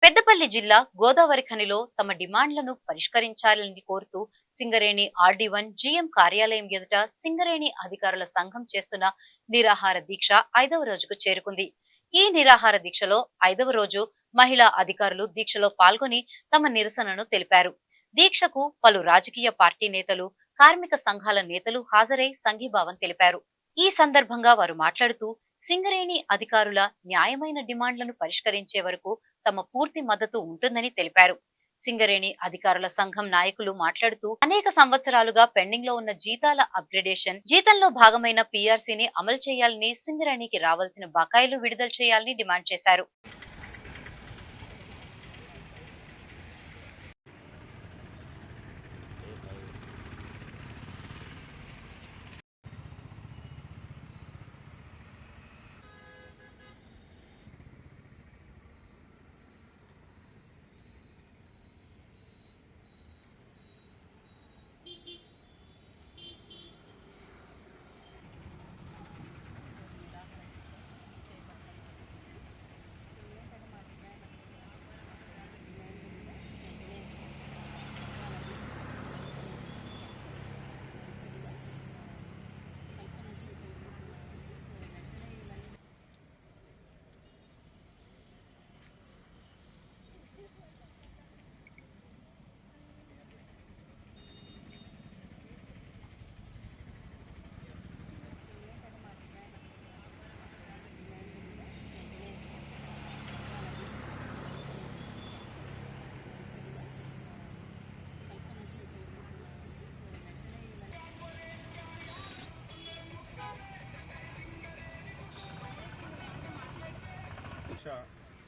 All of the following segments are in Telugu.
పెద్దపల్లి జిల్లా గోదావరి ఖనిలో తమ డిమాండ్లను పరిష్కరించాలని కోరుతూ సింగరేణి RD1 GM కార్యాలయం ఎదుట సింగరేణి అధికారుల సంఘం చేస్తున్న నిరాహార దీక్ష 5వ రోజుకు చేరుకుంది. ఈ నిరాహార దీక్షలో 5వ రోజు మహిళా అధికారులు దీక్షలో పాల్గొని తమ నిరసనను తెలిపారు. దీక్షకు పలు రాజకీయ పార్టీ నేతలు, కార్మిక సంఘాల నేతలు హాజరై సంఘీభావం తెలిపారు. ఈ సందర్భంగా వారు మాట్లాడుతూ సింగరేణి అధికారుల న్యాయమైన డిమాండ్లను పరిష్కరించే వరకు తమ పూర్తి మద్దతు ఉంటుందని తెలిపారు. సింగరేణి అధికారుల సంఘం నాయకులు మాట్లాడుతూ అనేక సంవత్సరాలుగా పెండింగ్ లో ఉన్న జీతాల అప్గ్రేడేషన్, జీతంలో భాగమైన PRCని అమలు చేయాలని, సింగరేణికి రావాల్సిన బకాయిలు విడుదల చేయాలని డిమాండ్ చేశారు.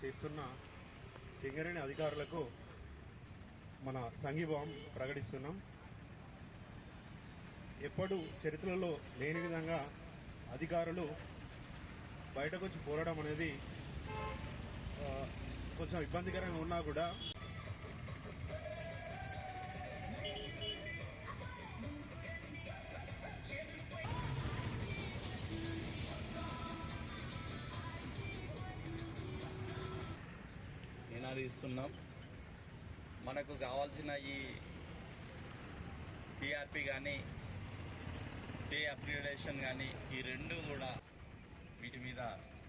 చేస్తున్న సింగరేణి అధికారులకు మన సంఘీభావం ప్రకటిస్తున్నాం. ఎప్పుడు చరిత్రలో లేని విధంగా అధికారులు బయటకు వచ్చి పోరాడడం అనేది కొంచెం ఇబ్బందికరంగా ఉన్నా కూడా ఇస్తున్నాం. మనకు కావాల్సిన ఈ PRP కానీ పే అప్గ్రేడేషన్ కానీ ఈ రెండు కూడా వీటి మీద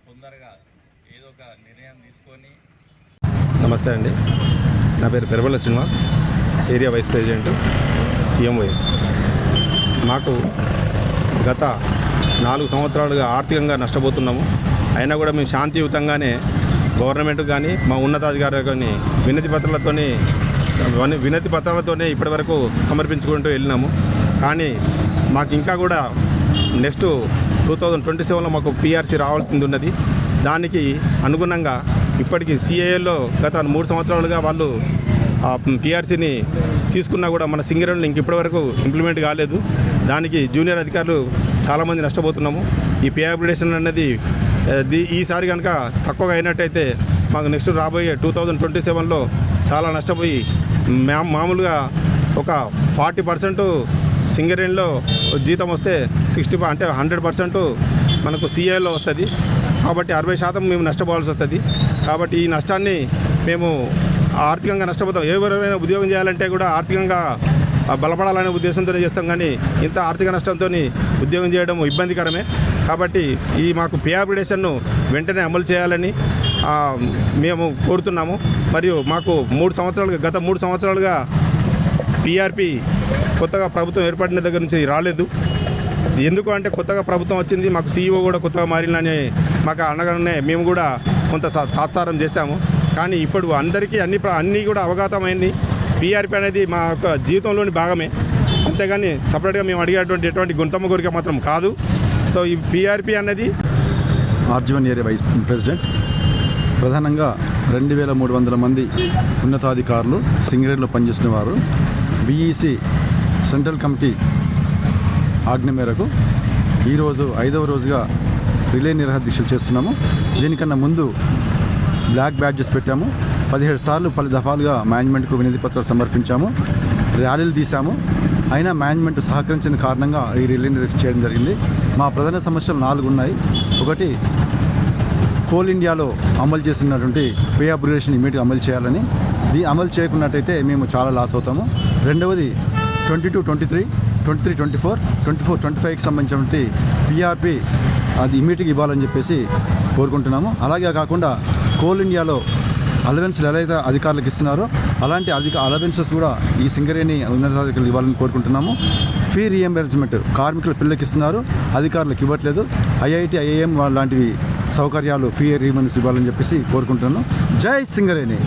తొందరగా ఏదో ఒక నిర్ణయం తీసుకొని. నమస్తే అండి, నా పేరు Peraballa Srinivas, area vice president CMY. మాకు గత 4 సంవత్సరాలుగా ఆర్థికంగా నష్టపోతున్నాము. అయినా కూడా మేము శాంతియుతంగానే గవర్నమెంట్ కానీ మా ఉన్నతాధికారులు కానీ వినతి పత్రాలతోనే ఇప్పటివరకు సమర్పించుకుంటూ వెళ్ళినాము. కానీ మాకు ఇంకా కూడా నెక్స్ట్ 2027లో మాకు PRC రావాల్సింది ఉన్నది. దానికి అనుగుణంగా ఇప్పటికీ CILలో గత 3 సంవత్సరాలుగా వాళ్ళు PRCని తీసుకున్నా కూడా మన సింగరేణిలో ఇంక ఇప్పటివరకు ఇంప్లిమెంట్ కాలేదు. దానికి జూనియర్ అధికారులు చాలామంది నష్టపోతున్నాము. ఈ పే అప్గ్రేడేషన్ అనేది ఈసారి కనుక తక్కువగా అయినట్టయితే మాకు నెక్స్ట్ రాబోయే 2027లో చాలా నష్టపోయి మామూలుగా ఒక 40% సింగరేణిలో జీతం వస్తే 60 అంటే 100% మనకు CILలో వస్తుంది. కాబట్టి 60% మేము నష్టపోవాల్సి వస్తుంది. కాబట్టి ఈ నష్టాన్ని మేము ఆర్థికంగా నష్టపోతాం. ఎవరైనా ఉద్యోగం చేయాలంటే కూడా ఆర్థికంగా బలపడాలనే ఉద్దేశంతో చేస్తాం. కానీ ఇంత ఆర్థిక నష్టంతో ఉద్యోగం చేయడం ఇబ్బందికరమే. కాబట్టి ఈ మాకు పే అప్గ్రేడేషన్ను వెంటనే అమలు చేయాలని మేము కోరుతున్నాము. మరియు మాకు గత 3 సంవత్సరాలుగా PRP కొత్తగా ప్రభుత్వం ఏర్పడిన దగ్గర నుంచి రాలేదు. ఎందుకు అంటే కొత్తగా ప్రభుత్వం వచ్చింది, మాకు CEO కూడా కొత్తగా మారినని మాకు అనగానే మేము కూడా కొంత తాత్సారం చేశాము. కానీ ఇప్పుడు అందరికీ అన్నీ కూడా అవగతమైంది. PRP అనేది మా యొక్క జీవితంలోని భాగమే, అంతేగాని సపరేట్గా మేము అడిగేటువంటి ఎటువంటి గుంతమ్మ కోరిక మాత్రం కాదు. సో ఈ PRP అనేది RG1 ఏరియా వైస్ ప్రెసిడెంట్. ప్రధానంగా 2300 మంది ఉన్నతాధికారులు సింగరేణిలో పనిచేసిన వారు BEC సెంట్రల్ కమిటీ ఆజ్ఞ మేరకు ఈరోజు 5వ రోజుగా రిలే నిరాహార దీక్షలు చేస్తున్నాము. దీనికన్నా ముందు బ్లాక్ బ్యాడ్జెస్ పెట్టాము. 17 సార్లు పలు దఫాలుగా మేనేజ్మెంట్కు వినతి పత్రాలు సమర్పించాము, ర్యాలీలు తీసాము. అయినా మేనేజ్మెంట్ సహకరించిన కారణంగా ఈ రిలే నిరాహార చేయడం జరిగింది. మా ప్రధాన సమస్యలు 4 ఉన్నాయి. ఒకటి, కోల్ ఇండియాలో అమలు చేస్తున్నటువంటి పే అప్గ్రేడేషన్ ఇమీడియట్గా అమలు చేయాలని, అమలు చేయకున్నట్టయితే మేము చాలా లాస్ అవుతాము. రెండవది 22-23, 23-24, 24-25కి సంబంధించినటువంటి పిఆర్పి అది ఇమీడియట్గా ఇవ్వాలని చెప్పేసి కోరుకుంటున్నాము. అలాగే కాకుండా కోల్ ఇండియాలో అలవెన్స్లు ఎలా అయితే అధికారులకు ఇస్తున్నారో అలాంటి అలవెన్సెస్ కూడా ఈ సింగరేణి ఉన్నతాధికారులు ఇవ్వాలని కోరుకుంటున్నాము. ఫీ రీఎంబర్స్మెంట్ కార్మికుల పిల్లలకి ఇస్తున్నారు, అధికారులకు ఇవ్వట్లేదు. ఐఐటి, ఐఐఎం లాంటివి సౌకర్యాలు ఫీ రీఎంబర్స్ ఇవ్వాలని చెప్పేసి కోరుకుంటున్నాను. జై సింగరేణి.